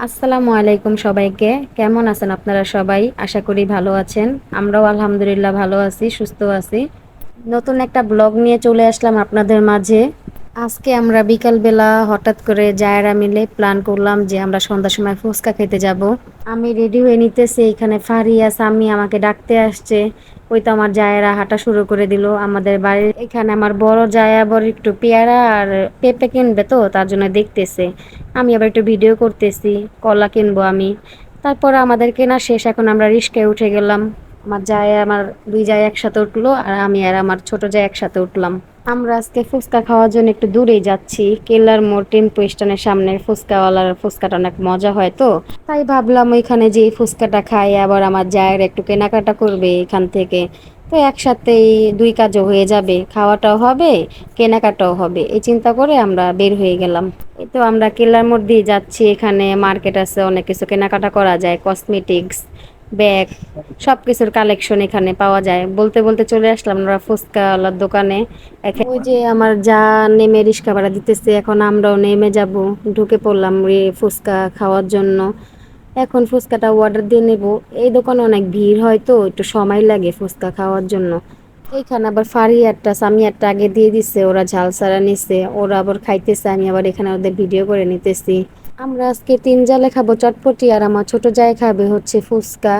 আসসালামু আলাইকুম সবাইকে। কেমন আছেন আপনারা সবাই? আশা করি ভালো আছেন। আমরাও আলহামদুলিল্লাহ ভালো আছি, সুস্থ আছি। নতুন একটা ব্লগ নিয়ে চলে আসলাম আপনাদের মাঝে। আজকে আমরা বিকালবেলা হঠাৎ করে জায়েরা মিলে প্ল্যান করলাম যে আমরা সন্ধ্যার সময় ফুচকা খেতে যাব। আমি রেডি হয়ে নিতেছি, এখানে ফারিয়া সামি আমাকে ডাকতে আসছে। ওই তো আমার জায়েরা হাঁটা শুরু করে দিল আমাদের বাড়ির এখানে। আমার বড় জায়া আবার একটু পেয়ারা আর পেঁপে কিনবে, তো তার জন্য দেখতেছে। আমি আবার একটু ভিডিও করতেছি, কলা কিনবো আমি। তারপর আমাদের কেনা শেষ, এখন আমরা রিস্কায় উঠে গেলাম। আমার জায়া, আমার দুই জায়া একসাথে উঠলো, আর আমি আর আমার ছোট জায়া একসাথে উঠলাম। আমরা আজকে ফুচকা খাওয়ার জন্য একটু দূরেই যাচ্ছি। কেল্লার মোড় টেম্পো স্ট্যান্ডের সামনে ফুচকাওয়ালার ফুচকাটা অনেক মজা হয়, তো তাই ভাবলাম ওইখানে যে ফুচকাটা খাই, আবার আমার জায়ের একটু কেনাকাটা করবে এখান থেকে। তো একসাথেই দুই কাজও হয়ে যাবে, খাওয়াটাও হবে, কেনাকাটাও হবে, এই চিন্তা করে আমরা বের হয়ে গেলাম। এই তো আমরা কেল্লার মোড় দিয়ে যাচ্ছি। এখানে মার্কেট আছে, অনেক কিছু কেনাকাটা করা যায়, কসমেটিক্স, ব্যাগ, সব কিছুর কালেকশন এখানে পাওয়া যায়। বলতে বলতে চলে আসলাম আমরা ফুচকাওয়ালার দোকানে। ওই যে আমার যা নেমে রিক্সা ভাড়া দিতেছে, এখন আমরাও নেমে যাব। ঢুকে পড়লাম রে ফুচকা খাওয়ার জন্য। এখন ফুচকাটা অর্ডার দিয়ে নেব। এই দোকানে অনেক ভিড় হয়, তো একটু সময় লাগে ফুচকা খাওয়ার জন্য। এইখানে আবার ফারিয়ারটা সামিয়ারটা আগে দিয়ে দিচ্ছে, ওরা ঝাল ছাড়া নিচ্ছে, ওরা আবার খাইতেছে, আমি আবার এখানে ওদের ভিডিও করে নিতেছি। আমরা আজকে তিন জালে খাবো চটপটি, আর আমার ছোট জায় খাবে হচ্ছে ফুচকা।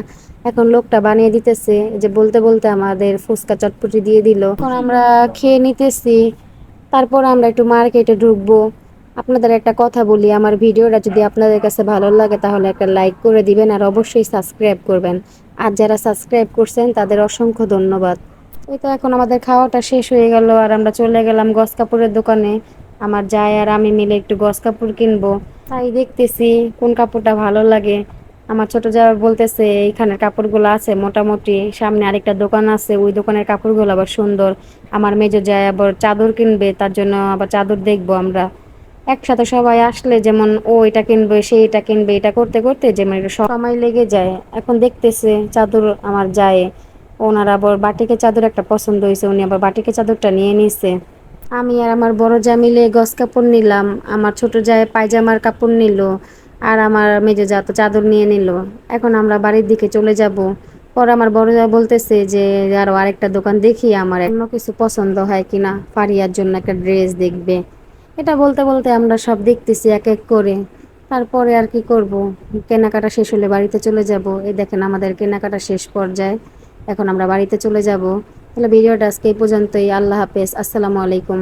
এখন লোকটা বানিয়ে দিতেছে, যে বলতে বলতে আমাদের ফুচকা চটপটি দিয়ে দিল। এখন আমরা খেয়ে নিতেছি। তারপর আমরা একটু মার্কেটে ঢুকবো। আপনাদের একটা কথা বলি, আমার ভিডিওটা যদি আপনাদের কাছে ভালো লাগে তাহলে একটা লাইক করে দিবেন, আর অবশ্যই সাবস্ক্রাইব করবেন। আর যারা সাবস্ক্রাইব করছেন তাদের অসংখ্য ধন্যবাদ। এই তো এখন আমাদের খাওয়াটা শেষ হয়ে গেল, আর আমরা চলে গেলাম গস কাপড়ের দোকানে। আমার জায় আর আমি মিলে একটু গস কাপড় কিনবো। তাই দেখতেছি কোন কাপড়টা ভালো লাগে। আমার ছোট জামাই বলতেছে এইখানের কাপড়গুলো আছে মোটামুটি, সামনে আরেকটা দোকান আছে, ওই দোকানের কাপড়গুলো আবার সুন্দর। আমার মেজো জামাই আবার চাদর কিনবে, তার জন্য আবার চাদর দেখবো আমরা। একসাথে সবাই আসলে যেমন ও এটা কিনবে, সে এটা কিনবে, এটা করতে করতে যেমন একটু সময় লেগে যায়। এখন দেখতেছে চাদর আমার যায়, ওনার আবার বাটিকের চাদর একটা পছন্দ হয়েছে, উনি আবার বাটিকের চাদরটা নিয়ে নিছে। আমি আর আমার বড় যা মিলে গস কাপড় নিলাম, আমার ছোট জায় পায়জামার কাপড় নিল, আর আমার মেজো যা তো চাদর নিয়ে নিল। এখন আমরা বাড়ির দিকে চলে যাব। পর আমার বড় যা বলতেছে যে আরো আরেকটা দোকান দেখি, আমার অন্য কিছু পছন্দ হয় কিনা, ফারিয়ার জন্য একটা ড্রেস দেখবে। এটা বলতে বলতে আমরা সব দেখতেছি এক এক করে। তারপরে আর কি করব, কেনাকাটা শেষ হলে বাড়িতে চলে যাব। এই দেখেন আমাদের কেনাকাটা শেষ পর্যায়ে, এখন আমরা বাড়িতে চলে যাব। তাহলে ভিডিওটা আজকে এই পর্যন্তই। আল্লাহ হাফেজ, আসসালামু আলাইকুম।